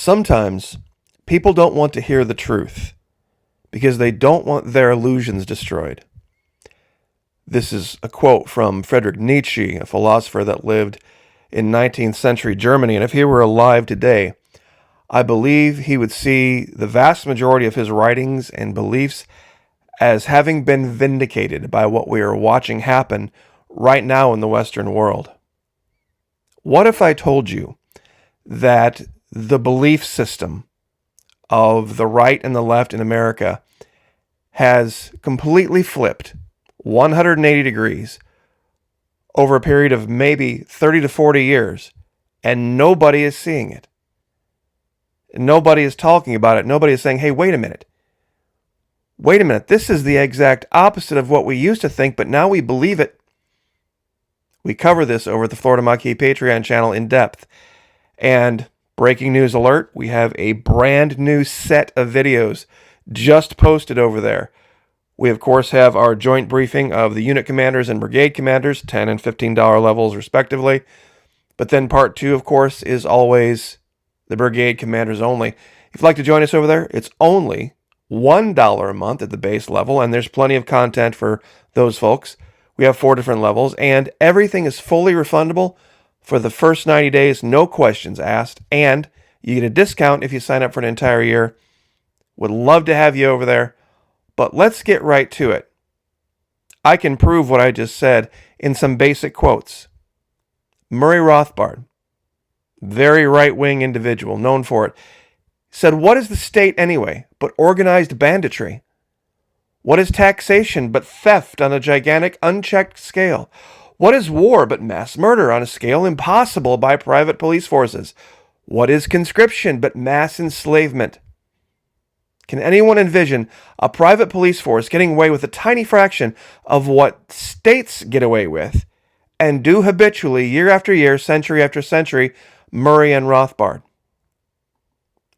Sometimes people don't want to hear the truth because they don't want their illusions destroyed. This is a quote from Friedrich Nietzsche, a philosopher that lived in 19th century Germany. And if he were alive today, I believe he would see the vast majority of his writings and beliefs as having been vindicated by what we are watching happen right now in the Western world. What if I told you that the belief system of the right and the left in America has completely flipped 180 degrees over a period of maybe 30 to 40 years, and nobody is seeing it? Nobody is talking about it. Nobody is saying, hey, wait a minute. Wait a minute. This is the exact opposite of what we used to think, but now we believe it. We cover this over at the Florida Maquis Patreon channel in depth. And breaking news alert, we have a brand new set of videos just posted over there. We, of course, have our joint briefing of the unit commanders and brigade commanders, $10 and $15 levels respectively. But then part 2, of course, is always the brigade commanders only. If you'd like to join us over there, it's only $1 a month at the base level, and there's plenty of content for those folks. We have 4 different levels, and everything is fully refundable for the first 90 days, no questions asked, and you get a discount if you sign up for an entire year. Would love to have you over there, but let's get right to it. I can prove what I just said in some basic quotes. Murray Rothbard, very right-wing individual, known for it, said, what is the state anyway but organized banditry? What is taxation but theft on a gigantic, unchecked scale? What is war but mass murder on a scale impossible by private police forces? What is conscription but mass enslavement? Can anyone envision a private police force getting away with a tiny fraction of what states get away with and do habitually year after year, century after century? Murray and Rothbard.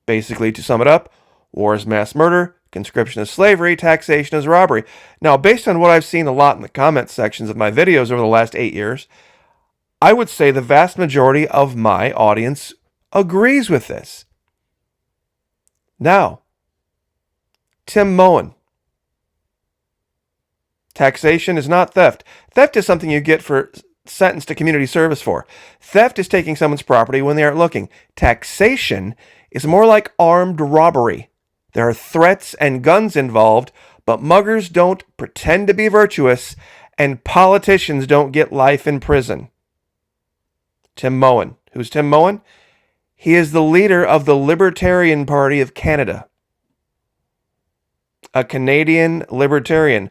Basically, to sum it up, war is mass murder, conscription is slavery, taxation is robbery. Now, based on what I've seen a lot in the comment sections of my videos over the last 8 years, I would say the vast majority of my audience agrees with this. Now, Tim Moen. Taxation is not theft. Theft is something you get for sentenced to community service for. Theft is taking someone's property when they aren't looking. Taxation is more like armed robbery. There are threats and guns involved, but muggers don't pretend to be virtuous, and politicians don't get life in prison. Tim Moen. Who's Tim Moen? He is the leader of the Libertarian Party of Canada. A Canadian libertarian.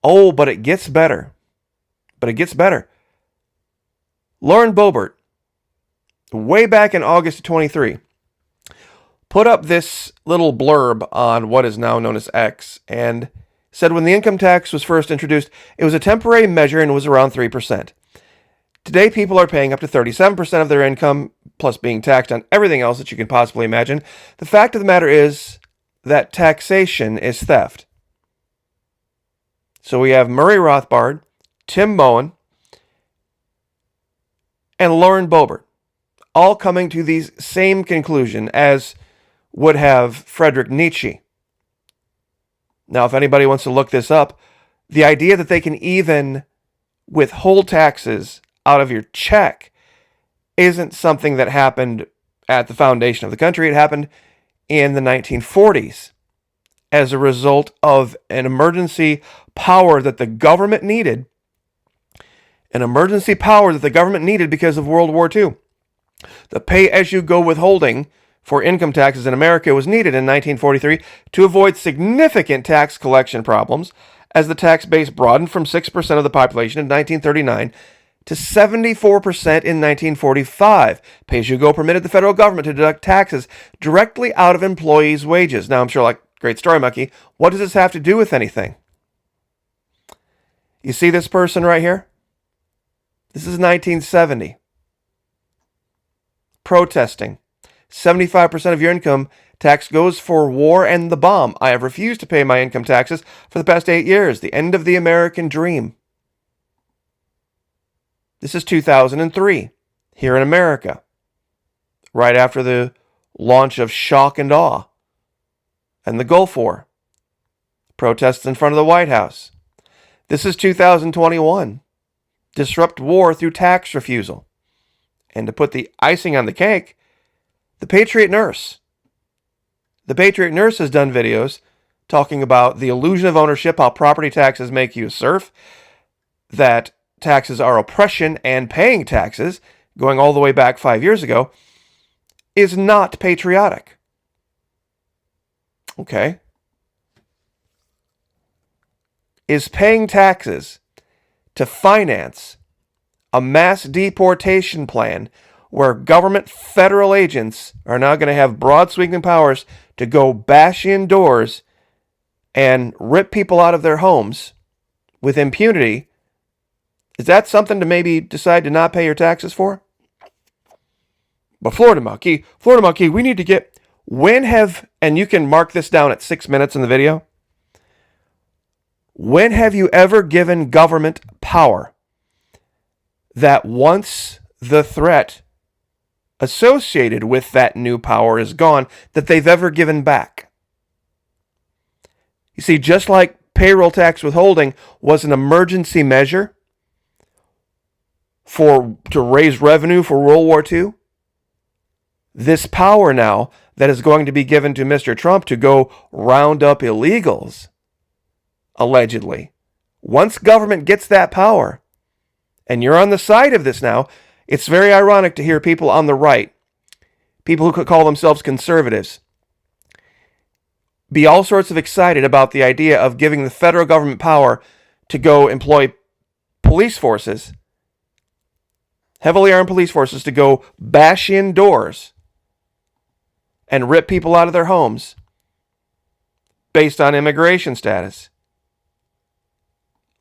Oh, but it gets better. Lauren Boebert, way back in August of 23, put up this little blurb on what is now known as X and said when the income tax was first introduced, it was a temporary measure and was around 3%. Today, people are paying up to 37% of their income, plus being taxed on everything else that you can possibly imagine. The fact of the matter is that taxation is theft. So we have Murray Rothbard, Tim Moen, and Lauren Boebert, all coming to the same conclusion as would have Friedrich Nietzsche. Now, if anybody wants to look this up, the idea that they can even withhold taxes out of your check isn't something that happened at the foundation of the country. It happened in the 1940s as a result of an emergency power that the government needed. An emergency power that the government needed because of World War II. The pay-as-you-go withholding for income taxes in America was needed in 1943 to avoid significant tax collection problems as the tax base broadened from 6% of the population in 1939 to 74% in 1945. Pay-as-you-go permitted the federal government to deduct taxes directly out of employees' wages. Now, I'm sure, like, great story, Monkey, what does this have to do with anything? You see this person right here? This is 1970. Protesting. 75% of your income tax goes for war and the bomb. I have refused to pay my income taxes for the past 8 years. The end of the American dream. This is 2003 here in America. Right after the launch of shock and awe, and the Gulf War, protests in front of the White House. This is 2021. Disrupt war through tax refusal. And to put the icing on the cake, the Patriot nurse. The Patriot nurse has done videos talking about the illusion of ownership, how property taxes make you a serf, that taxes are oppression, and paying taxes, going all the way back 5 years ago, is not patriotic. Okay. Is paying taxes to finance a mass deportation plan where government federal agents are now going to have broad sweeping powers to go bash in doors and rip people out of their homes with impunity? Is that something to maybe decide to not pay your taxes for? But Florida Monkey, we need to get, and you can mark this down at 6 minutes in the video. When have you ever given government power that once the threat associated with that new power is gone, that they've ever given back? You see, just like payroll tax withholding was an emergency measure to raise revenue for World War II, this power now that is going to be given to Mr. Trump to go round up illegals, allegedly, once government gets that power, and you're on the side of this now, it's very ironic to hear people on the right, people who could call themselves conservatives, be all sorts of excited about the idea of giving the federal government power to go employ police forces, heavily armed police forces, to go bash in doors and rip people out of their homes based on immigration status.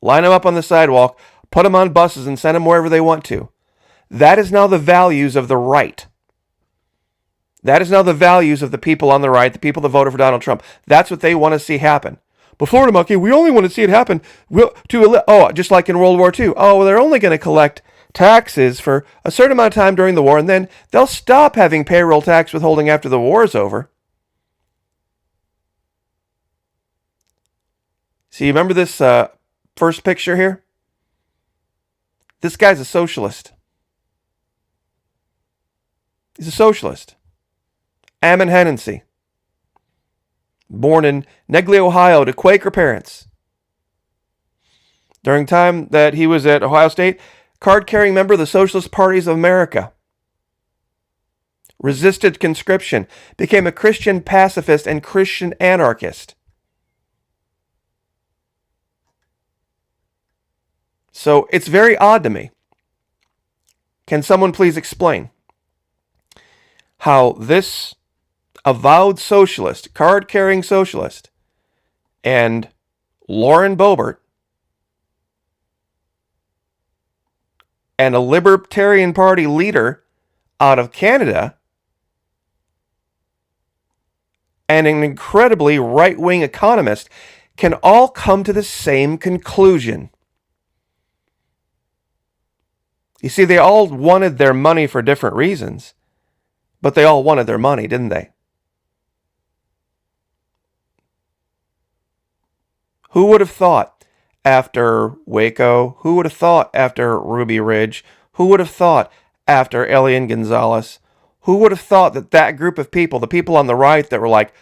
Line them up on the sidewalk, put them on buses, and send them wherever they want to. That is now the values of the right. That is now the values of the people on the right, the people that voted for Donald Trump. That's what they want to see happen. But Florida Monkey, we only want to see it happen just like in World War II. Oh, well, they're only going to collect taxes for a certain amount of time during the war, and then they'll stop having payroll tax withholding after the war is over. See, you remember this first picture here? This guy's a socialist. He's a socialist. Ammon Hennessy. Born in Negley, Ohio, to Quaker parents. During time that he was at Ohio State, card-carrying member of the Socialist Parties of America. Resisted conscription. Became a Christian pacifist and Christian anarchist. So it's very odd to me. Can someone please explain how this avowed socialist, card-carrying socialist, and Lauren Boebert, and a Libertarian Party leader out of Canada, and an incredibly right-wing economist can all come to the same conclusion? You see, they all wanted their money for different reasons, but they all wanted their money, didn't they? Who would have thought after Waco? Who would have thought after Ruby Ridge? Who would have thought after Elian Gonzalez? Who would have thought that that group of people, the people on the right that were like,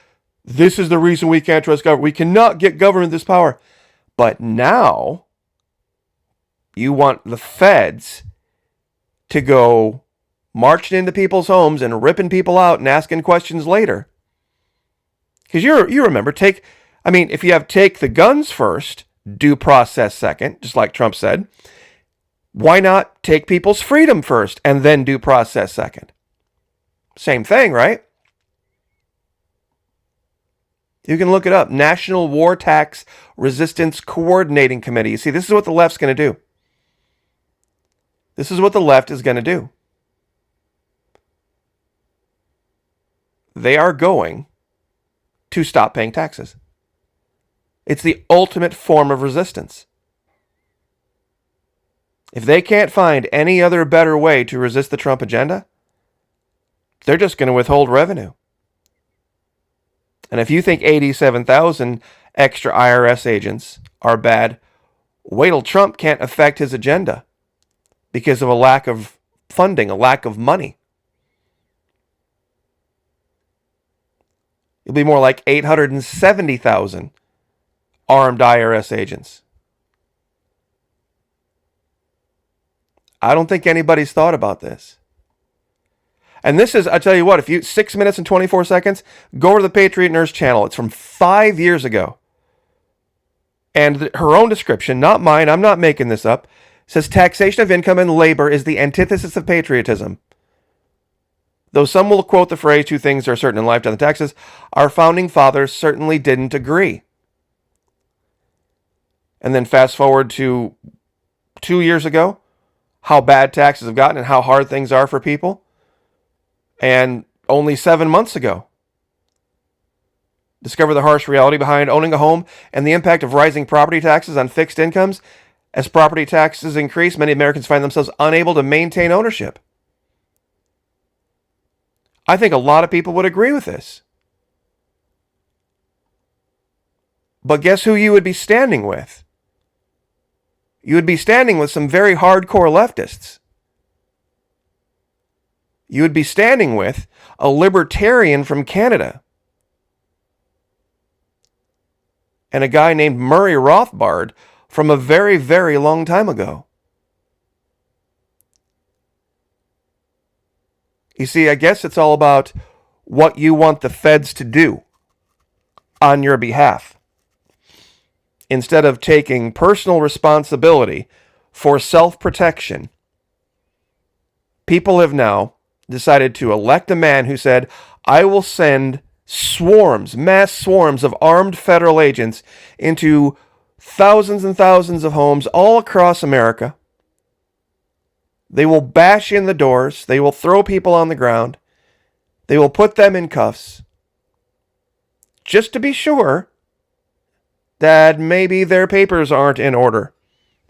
this is the reason we can't trust government, we cannot get government this power. But now, you want the feds to go marching into people's homes and ripping people out and asking questions later. Because you remember, if you have take the guns first, due process second, just like Trump said, why not take people's freedom first and then due process second? Same thing, right? You can look it up. National War Tax Resistance Coordinating Committee. You see, this is what the left's going to do. This is what the left is going to do. They are going to stop paying taxes. It's the ultimate form of resistance. If they can't find any other better way to resist the Trump agenda, they're just going to withhold revenue. And if you think 87,000 extra IRS agents are bad, wait till Trump can't affect his agenda because of a lack of funding, a lack of money. It'll be more like 870,000 armed IRS agents. I don't think anybody's thought about this. And this is, I tell you what, if you 6 minutes and 24 seconds, go to the Patriot Nurse channel. It's from 5 years ago. And her own description, not mine, I'm not making this up, says taxation of income and labor is the antithesis of patriotism. Though some will quote the phrase, two things are certain in life, death and taxes, our founding fathers certainly didn't agree. And then fast forward to 2 years ago, how bad taxes have gotten and how hard things are for people. And only 7 months ago, discover the harsh reality behind owning a home and the impact of rising property taxes on fixed incomes. As property taxes increase, many Americans find themselves unable to maintain ownership. I think a lot of people would agree with this. But guess who you would be standing with? You would be standing with some very hardcore leftists. You would be standing with a libertarian from Canada and a guy named Murray Rothbard from a very, very long time ago. You see, I guess it's all about what you want the feds to do on your behalf, instead of taking personal responsibility for self-protection. People have now decided to elect a man who said, I will send swarms, mass swarms of armed federal agents into thousands and thousands of homes all across America. They will bash in the doors. They will throw people on the ground. They will put them in cuffs, just to be sure that maybe their papers aren't in order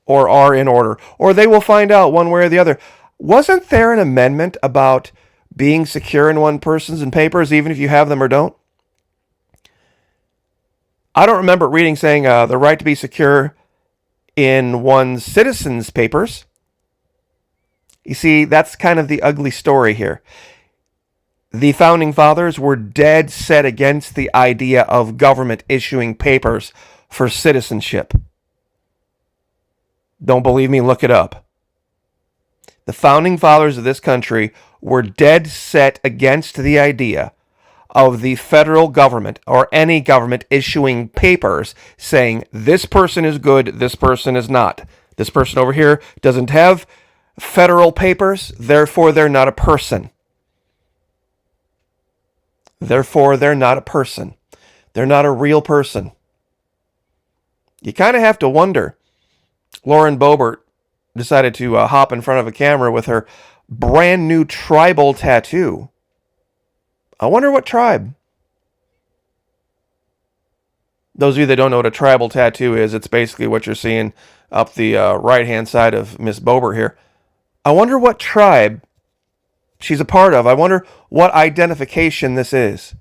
or are in order, or they will find out one way or the other. Wasn't there an amendment about being secure in one person's papers, even if you have them or don't? I don't remember reading saying the right to be secure in one's citizens' papers. You see, that's kind of the ugly story here. The Founding Fathers were dead set against the idea of government issuing papers for citizenship. Don't believe me? Look it up. The Founding Fathers of this country were dead set against the idea of the federal government or any government issuing papers saying this person is good, this person is not. This person over here doesn't have federal papers, therefore they're not a person. Therefore, they're not a person. They're not a real person. You kind of have to wonder. Lauren Boebert decided to hop in front of a camera with her brand new tribal tattoo. I wonder what tribe. Those of you that don't know what a tribal tattoo is, it's basically what you're seeing up the right-hand side of Miss Boebert here. I wonder what tribe she's a part of. I wonder what identification this is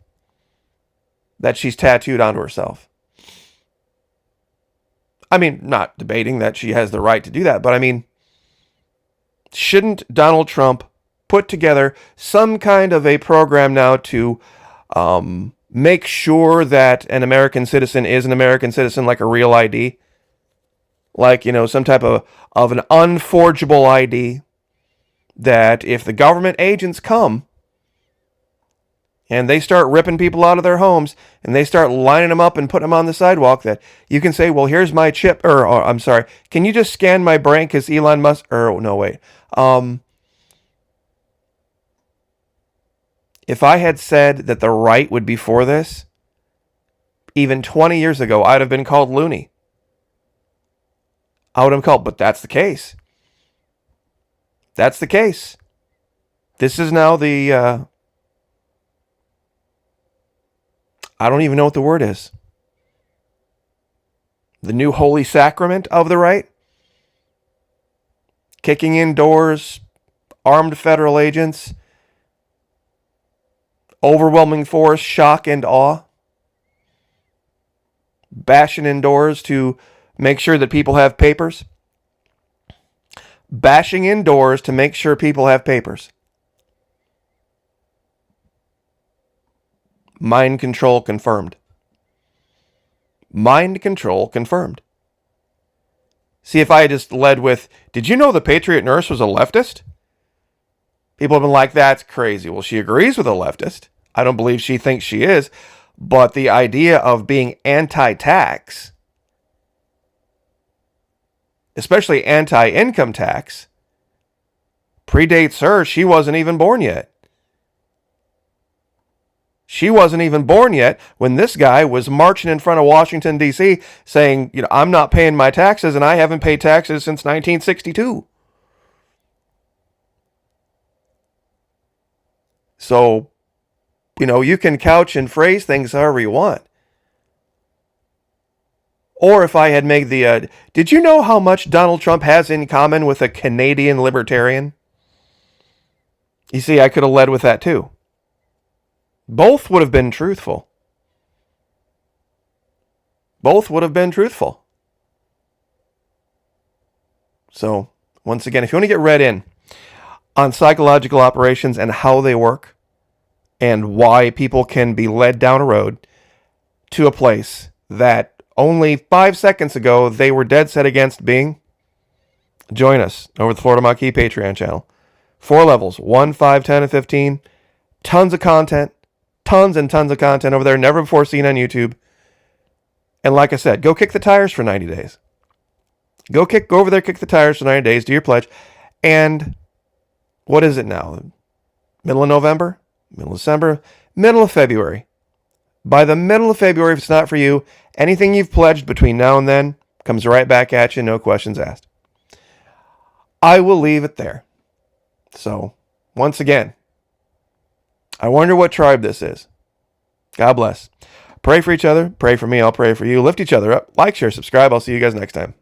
that she's tattooed onto herself. I mean, not debating that she has the right to do that, but I mean, shouldn't Donald Trump put together some kind of a program now to make sure that an American citizen is an American citizen, like a real ID? Like, you know, some type of an unforgeable ID that if the government agents come and they start ripping people out of their homes and they start lining them up and putting them on the sidewalk, that you can say, well, here's my chip, or I'm sorry, can you just scan my brain because Elon Musk, or no, wait. If I had said that the right would be for this, even 20 years ago, I'd have been called loony. I would have called, but that's the case. That's the case. This is now the, I don't even know what the word is. The new holy sacrament of the right. Kicking in doors, armed federal agents, overwhelming force, shock and awe. bashing indoors to make sure that people have papers. Bashing indoors to make sure people have papers. Mind control confirmed. Mind control confirmed. See, if I had just led with, did you know the Patriot nurse was a leftist? People have been like, that's crazy. Well, she agrees with a leftist. I don't believe she thinks she is. But the idea of being anti-tax, especially anti-income tax, predates her. She wasn't even born yet. She wasn't even born yet when this guy was marching in front of Washington, D.C. saying, I'm not paying my taxes and I haven't paid taxes since 1962. So, you can couch and phrase things however you want. Or if I had made the, did you know how much Donald Trump has in common with a Canadian libertarian? You see, I could have led with that too. Both would have been truthful. Both would have been truthful. So, once again, if you want to get read in on psychological operations and how they work and why people can be led down a road to a place that only 5 seconds ago they were dead set against being, join us over the Florida Maquis Patreon channel. 4 levels, 1, 5, 10, and 15. Tons of content. Tons and tons of content over there, never before seen on YouTube. And like I said, go kick the tires for 90 days. Go over there, kick the tires for 90 days, do your pledge. And what is it now? Middle of November? Middle of December? Middle of February. By the middle of February, if it's not for you, anything you've pledged between now and then comes right back at you, no questions asked. I will leave it there. So, once again, I wonder what tribe this is. God bless. Pray for each other. Pray for me. I'll pray for you. Lift each other up. Like, share, subscribe. I'll see you guys next time.